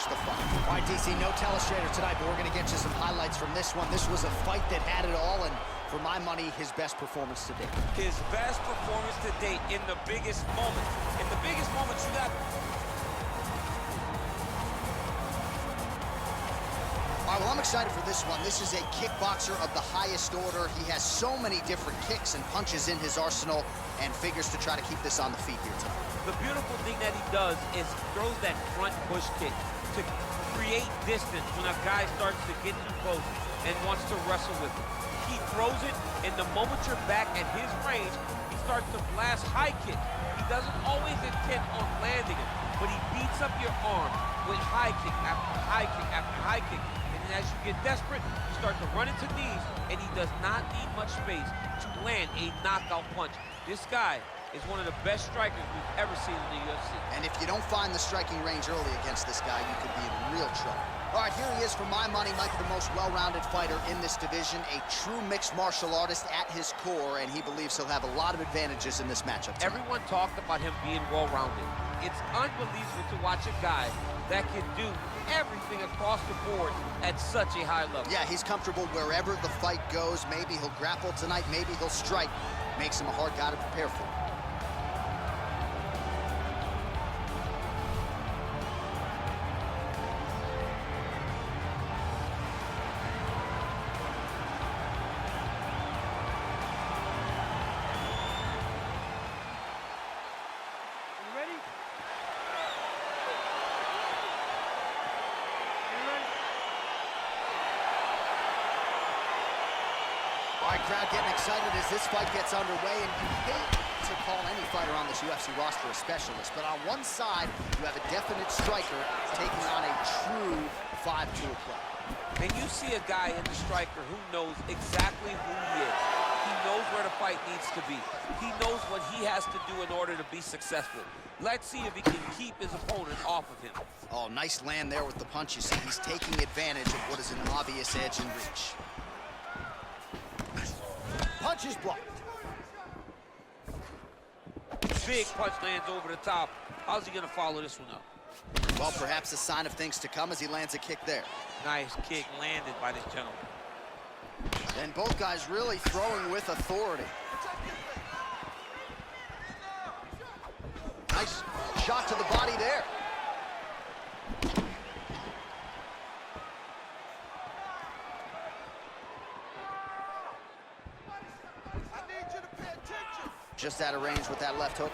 finish the fight. All right, DC, no telestrator tonight, but we're going to get you some highlights from this one. This was a fight that had it all, and for my money, his best performance to date. His best performance to date in the biggest moment. In the biggest moments, you got... All right, well, I'm excited for this one. This is a kickboxer of the highest order. He has so many different kicks and punches in his arsenal and figures to try to keep this on the feet here tonight. The beautiful thing that he does is throws that front push kick to create distance when a guy starts to get too close and wants to wrestle with him. He throws it, and the moment you're back at his range, he starts to blast high kick. He doesn't always intend on landing it, but he beats up your arm with high kick after high kick after high kick. And as you get desperate, you start to run into knees, and he does not need much space to land a knockout punch. This guy is one of the best strikers we've ever seen in the UFC. And if you don't find the striking range early against this guy, you could be in real trouble. All right, here he is for my money, Mike, the most well-rounded fighter in this division, a true mixed martial artist at his core, and he believes he'll have a lot of advantages in this matchup tonight. Everyone talked about him being well-rounded. It's unbelievable to watch a guy that can do everything across the board at such a high level. Yeah, he's comfortable wherever the fight goes. Maybe he'll grapple tonight, maybe he'll strike. Makes him a hard guy to prepare for. All right, crowd getting excited as this fight gets underway, and you hate to call any fighter on this UFC roster a specialist, but on one side, you have a definite striker taking on a true 5-tool player. And you see a guy in the striker who knows exactly who he is. He knows where the fight needs to be. He knows what he has to do in order to be successful. Let's see if he can keep his opponent off of him. Oh, nice land there with the punch. You see, he's taking advantage of what is an obvious edge and reach. Punch is blocked. Big punch lands over the top. How's he gonna follow this one up? Well, perhaps a sign of things to come as he lands a kick there. Nice kick landed by this gentleman. And both guys really throwing with authority. Nice shot to the body there. Just out of range with that left hook.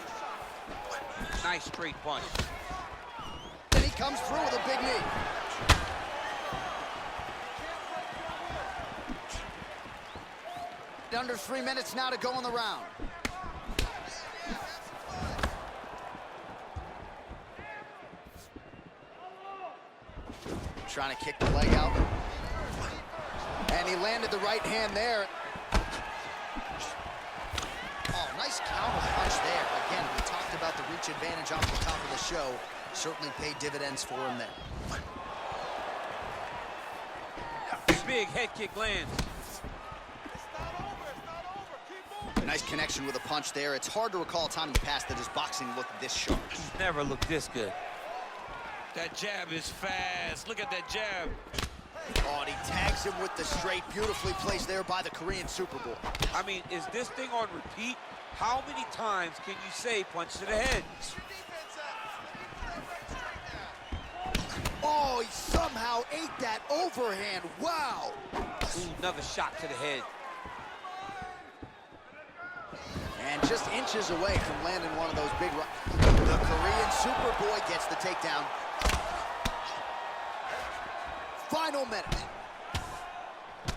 Nice straight punch. And he comes through with a big knee. Under 3 minutes now to go in the round. Trying to kick the leg out. And he landed the right hand there. Oh, nice counter punch there. Again, we talked about the reach advantage off the top of the show. Certainly paid dividends for him there. Big head kick lands. Nice connection with a punch there. It's hard to recall a time in the past that his boxing looked this sharp. He's never looked this good. That jab is fast. Look at that jab. Oh, and he tags him with the straight. Beautifully placed there by the Korean Superboy. I mean, is this thing on repeat? How many times can you say punch to the head? Oh, he somehow ate that overhand. Wow. Ooh, another shot to the head. And just inches away from landing one of those big... The Korean Superboy gets the takedown. Final minute.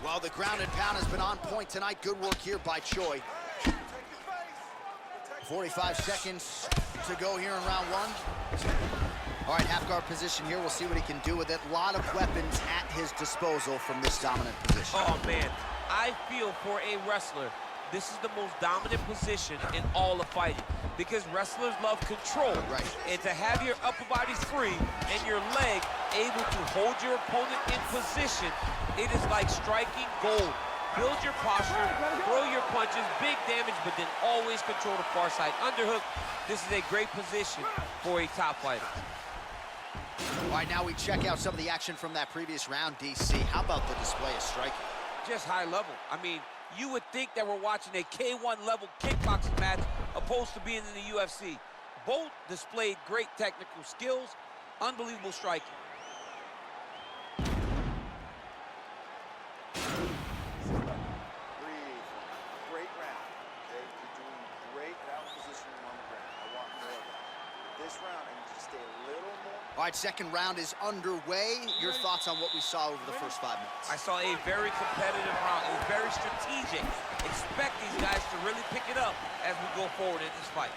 Well, the ground and pound has been on point tonight. Good work here by Choi. 45 seconds to go here in round one. All right, half guard position here. We'll see what he can do with it. A lot of weapons at his disposal from this dominant position. Oh, man. I feel for a wrestler, this is the most dominant position in all of fighting because wrestlers love control. Right. And to have your upper body free and your leg able to hold your opponent in position, it is like striking gold. Build your posture, throw your punches, big damage, but then always control the far side underhook. This is a great position for a top fighter. All right, now we check out some of the action from that previous round, DC. How about the display of striking? Just high level. I mean, you would think that we're watching a K1 level kickboxing match opposed to being in the UFC. Both displayed great technical skills, unbelievable striking. Great round. You're doing great round positioning on the ground. I want more of that. This round, I need you to stay a little more. All right, second round is underway. Your thoughts on what we saw over the first 5 minutes? I saw a very competitive round. It was very strategic. Expect these guys to really pick it up as we go forward in this fight.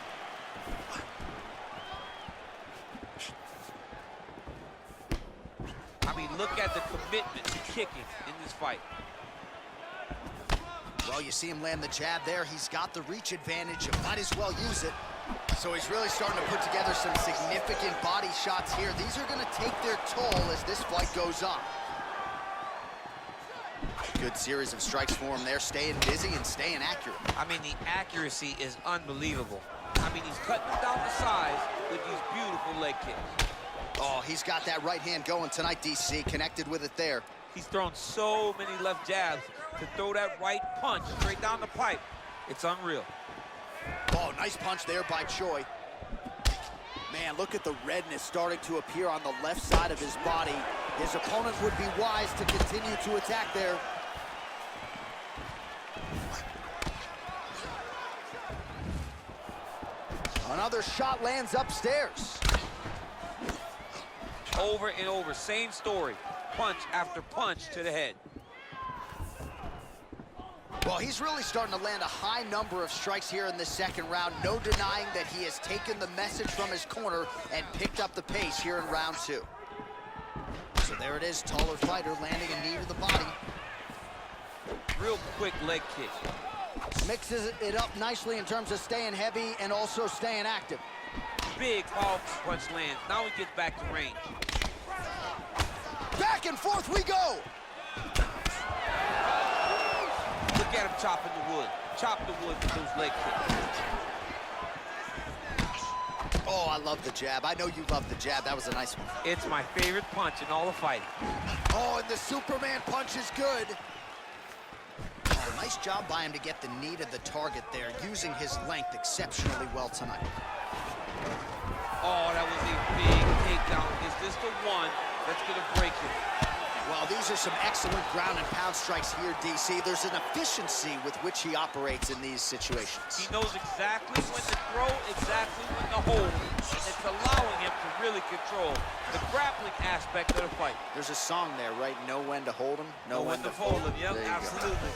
I mean, look at the commitment to kicking in this fight. Well, you see him land the jab there. He's got the reach advantage. Might as well use it. So he's really starting to put together some significant body shots here. These are going to take their toll as this fight goes on. Good series of strikes for him there, staying busy and staying accurate. I mean, the accuracy is unbelievable. I mean, he's cutting them down to size with these beautiful leg kicks. Oh, he's got that right hand going tonight, DC. Connected with it there. He's thrown so many left jabs to throw that right punch straight down the pipe. It's unreal. Oh, nice punch there by Choi. Man, look at the redness starting to appear on the left side of his body. His opponent would be wise to continue to attack there. Another shot lands upstairs. Over and over, same story. Punch after punch to the head. Well, he's really starting to land a high number of strikes here in the second round. No denying that he has taken the message from his corner and picked up the pace here in round 2. So there it is, taller fighter landing a knee to the body. Real quick leg kick. Mixes it up nicely in terms of staying heavy and also staying active. Big powerful punch lands. Now he gets back to range. Back and forth we go. Look at him chopping the wood. Chop the wood with those leg kicks. Oh, I love the jab. I know you love the jab. That was a nice one. It's my favorite punch in all the fighting. Oh, and the Superman punch is good. Oh, nice job by him to get the knee to the target there, using his length exceptionally well tonight. Oh, that was a big takedown. Is this the one that's going to break him? Well, these are some excellent ground and pound strikes here, DC. There's an efficiency with which he operates in these situations. He knows exactly when to throw, exactly when to hold, and it's allowing him to really control the grappling aspect of the fight. There's a song there, right? Know when to hold him, know when to fold him. Yep, There you absolutely.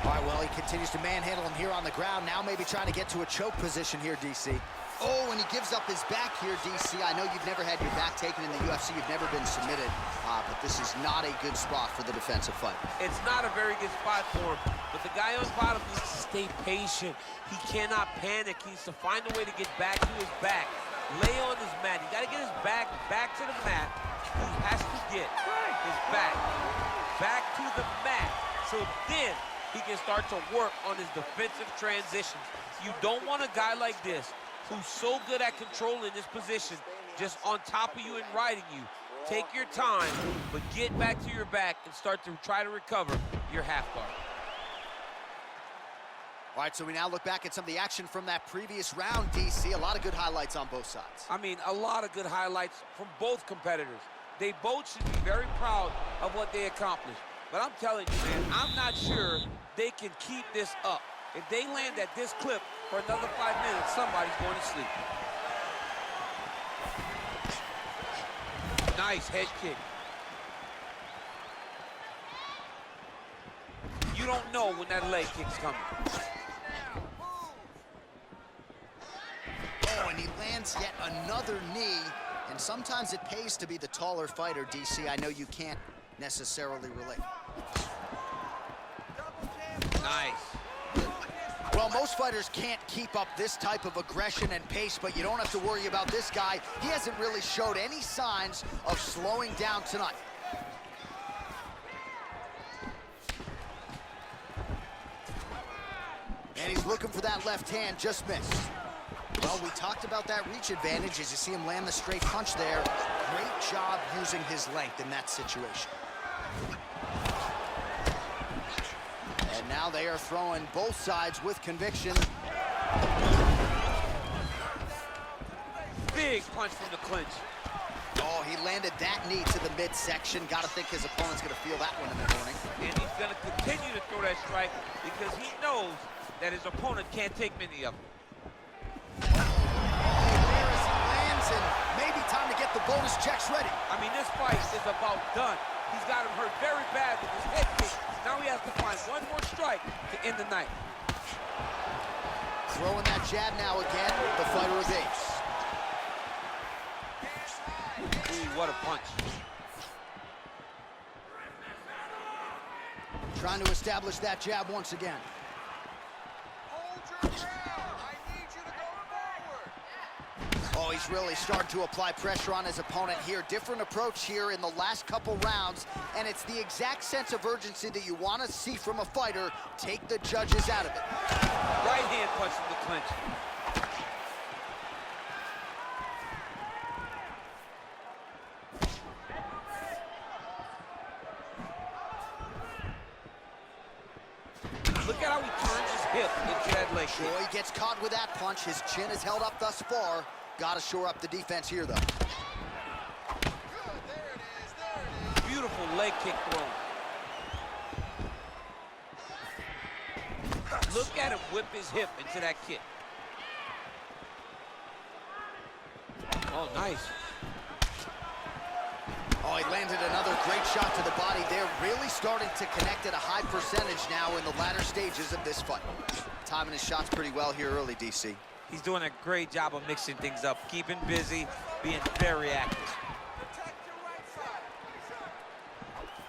All right, well, he continues to manhandle him here on the ground. Now maybe trying to get to a choke position here, DC. Oh, and he gives up his back here, DC. I know you've never had your back taken in the UFC. You've never been submitted, but this is not a good spot for the defensive fight. It's not a very good spot for him, but the guy on the bottom needs to stay patient. He cannot panic. He needs to find a way to get back to his back. Lay on his mat. He got to get his back to the mat. He has to get his back to the mat. So then he can start to work on his defensive transitions. You don't want a guy like this who's so good at controlling this position, just on top of you and riding you. Take your time, but get back to your back and start to try to recover your half guard. All right, so we now look back at some of the action from that previous round, DC. A lot of good highlights on both sides. I mean, a lot of good highlights from both competitors. They both should be very proud of what they accomplished. But I'm telling you, man, I'm not sure they can keep this up. If they land at this clip for another 5 minutes, somebody's going to sleep. Nice head kick. You don't know when that leg kick's coming. Oh, and he lands yet another knee. And sometimes it pays to be the taller fighter, DC. I know you can't necessarily relate. Nice. Well, most fighters can't keep up this type of aggression and pace, but you don't have to worry about this guy. He hasn't really showed any signs of slowing down tonight. And he's looking for that left hand, just missed. Well, we talked about that reach advantage as you see him land the straight punch there. Great job using his length in that situation. And now they are throwing both sides with conviction. Big punch from the clinch. Oh, he landed that knee to the midsection. Gotta think his opponent's gonna feel that one in the morning. And he's gonna continue to throw that strike because he knows that his opponent can't take many of them. Lands, and maybe time to get the bonus checks ready. I mean, this fight is about done. He's got him hurt very bad with his head kick. Now he has to find one more strike to end the night. Throwing that jab now again, the fighter evades. Ooh, what a punch. Trying to establish that jab once again. Hold your ground. I need you to go forward. Oh, he's really starting to apply pressure on his opponent here. Different approach here in the last couple rounds, and it's the exact sense of urgency that you want to see from a fighter. Take the judges out of it. Right hand punch from the clinch. Look at how he turns his hip into that leg kick. Choi gets caught with that punch. His chin is held up thus far. Got to shore up the defense here, though. Good. There it is. There it is. Beautiful leg kick throw. Look at him whip his hip into that kick. Oh, nice. Oh, he landed another great shot to the body. They're really starting to connect at a high percentage now in the latter stages of this fight. Timing his shots pretty well here early, DC. He's doing a great job of mixing things up, keeping busy, being very active. Protect your right side.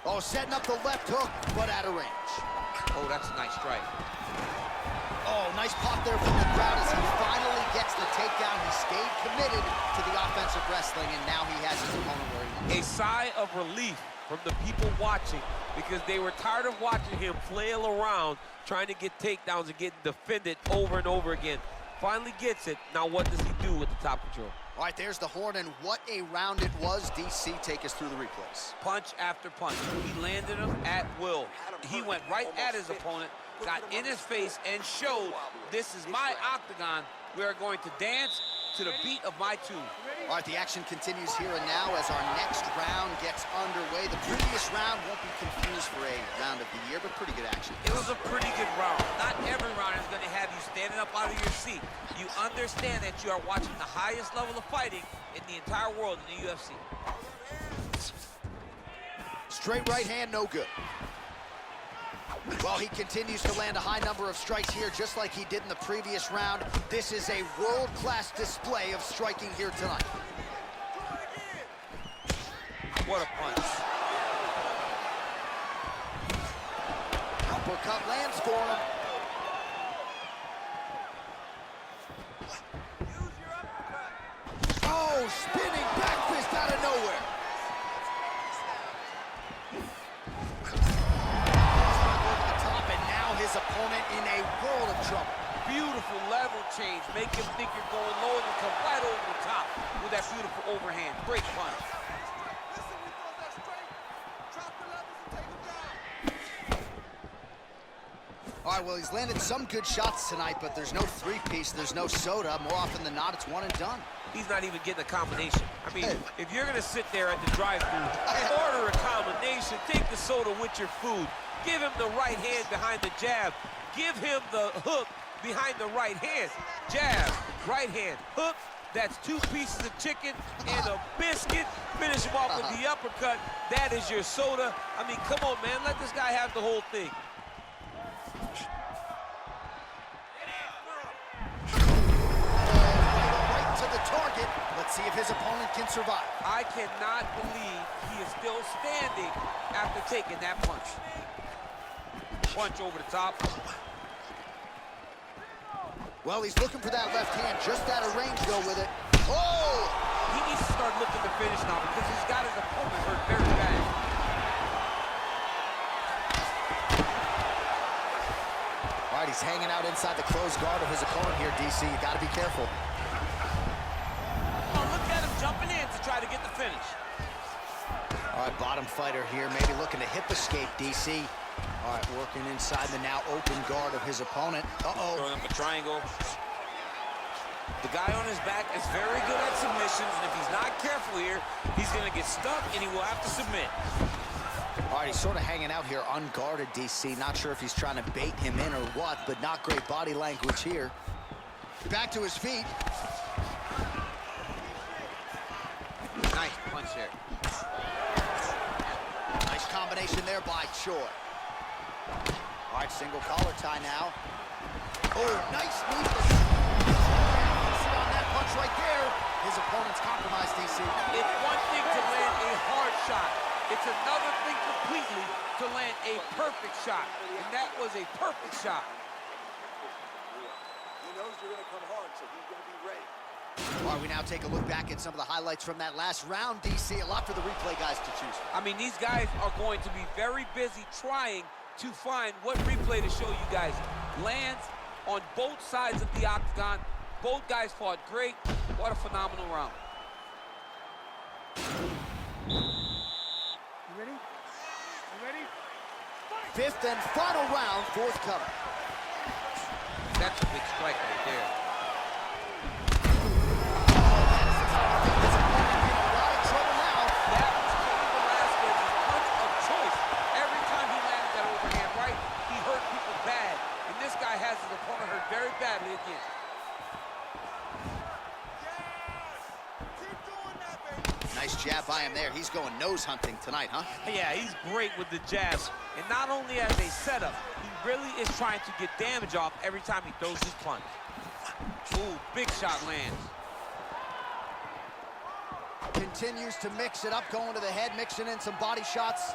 Oh, setting up the left hook, but out of range. Oh, that's a nice strike. Oh, nice pop there from the crowd as he finally gets the takedown. He stayed committed to the offensive wrestling, and now he has his opponent where he wants. A sigh of relief from the people watching because they were tired of watching him flail around trying to get takedowns and getting defended over and over again. Finally gets it. Now what does he do with the top control? All right, there's the horn, and what a round it was. DC, take us through the replays. Punch after punch. He landed him at will. He went right at his opponent, got in his face, and showed this is my octagon. We are going to dance to the beat of my tune. All right, the action continues here and now as our next round gets underway. The previous round won't be confused for a round of the year, but pretty good action. It was a pretty good round. Not every round is going to have you standing up out of your seat. You understand that you are watching the highest level of fighting in the entire world in the UFC. Straight right hand, no good. Well, he continues to land a high number of strikes here, just like he did in the previous round. This is a world-class display of striking here tonight. What a punch. Uppercut lands for him. Oh, spinning back fist out of nowhere. His opponent in a world of trouble. Beautiful level change. Make him think you're going low and you come right over the top with that beautiful overhand. Great punch. Listen, we throw that straight. Drop the levels and take him down. All right, well, he's landed some good shots tonight, but there's no three-piece, there's no soda. More often than not, it's one and done. He's not even getting a combination. I mean, if you're going to sit there at the drive-thru, order a combination, take the soda with your food. Give him the right hand behind the jab. Give him the hook behind the right hand. Jab, right hand, hook. That's 2 pieces of chicken and a biscuit. Finish him off with the uppercut. That is your soda. I mean, come on, man. Let this guy have the whole thing. Right to the target. Let's see if his opponent can survive. I cannot believe he is still standing after taking that punch. Punch over the top. Well, he's looking for that left hand, just out of range, though, with it. Oh! He needs to start looking to finish now because he's got his opponent hurt very bad. All right, he's hanging out inside the closed guard of his opponent here, DC. You got to be careful. get the finish. All right, bottom fighter here, maybe looking to hip escape, DC. All right, working inside the now open guard of his opponent. Uh-oh. Throwing up a triangle. The guy on his back is very good at submissions, and if he's not careful here, he's going to get stuck, and he will have to submit. All right, he's sort of hanging out here unguarded, DC. Not sure if he's trying to bait him in or what, but not great body language here. Back to his feet. Nice punch there. Nice combination there by Choi. All right, single collar tie now. Oh, nice knee. On that punch right there. His opponent's compromised, DC. It's one thing to land a hard shot. It's another thing completely to land a perfect shot. And that was a perfect shot. He knows you're going to come hard, so he's going to be ready. All right, we now take a look back at some of the highlights from that last round, DC. A lot for the replay guys to choose from. I mean, these guys are going to be very busy trying to find what replay to show you guys. Lands on both sides of the octagon. Both guys fought great. What a phenomenal round. You ready? You ready? Fight! Fifth and final round, forthcoming. That's a big strike right there. Has his opponent hurt very badly again. Nice jab by him there. He's going nose hunting tonight, huh? Yeah, he's great with the jabs. And not only as a setup, he really is trying to get damage off every time he throws his punch. Ooh, big shot lands. Continues to mix it up, going to the head, mixing in some body shots.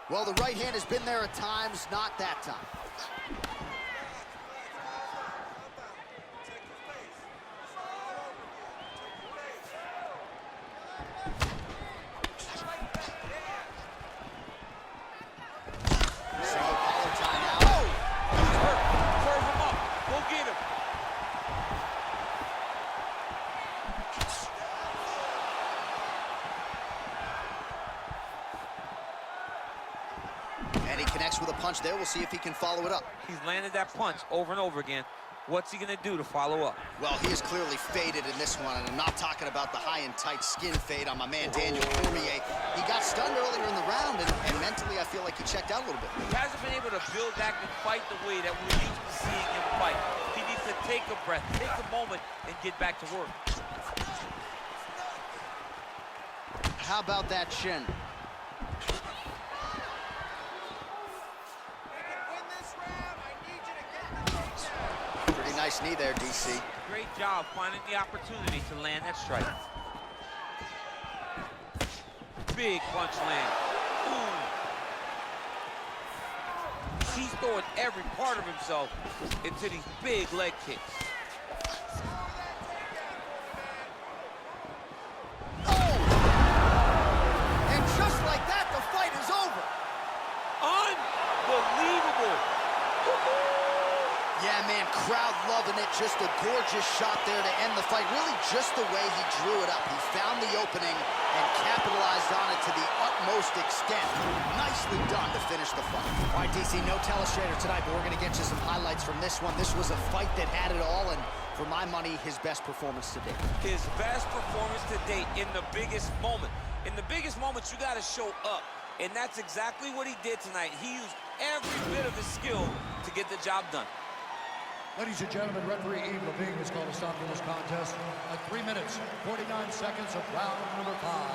Well, the right hand has been there at times, not that time. Single collar tie now. Oh! He's hurt. Serve him up. Go get him. And he connects with a punch there. We'll see if he can follow it up. He's landed that punch over and over again. What's he gonna do to follow up? Well, he is clearly faded in this one, and I'm not talking about the high and tight skin fade on my man Daniel Cormier. He got stunned earlier in the round, and mentally I feel like he checked out a little bit. He hasn't been able to build back and fight the way that we're used to seeing him fight. He needs to take a breath, take a moment, and get back to work. How about that shin? Pretty nice knee there, DC. Great job finding the opportunity to land that strike. Big punch land. Ooh. He's throwing every part of himself into these big leg kicks. Oh! And just like that, the fight is over. Unbelievable. Yeah, man, crowd loving it. Just a gorgeous shot there to end the fight. Really just the way he drew it up. He found the opening and capitalized on it to the utmost extent. Nicely done to finish the fight. All right, DC, no telestrator tonight, but we're going to get you some highlights from this one. This was a fight that had it all, and for my money, his best performance to date. His best performance to date in the biggest moment. In the biggest moments, you got to show up. And that's exactly what he did tonight. He used every bit of his skill to get the job done. Ladies and gentlemen, referee Yves Levine has called a stop to this contest at 3 minutes, 49 seconds of round number 5.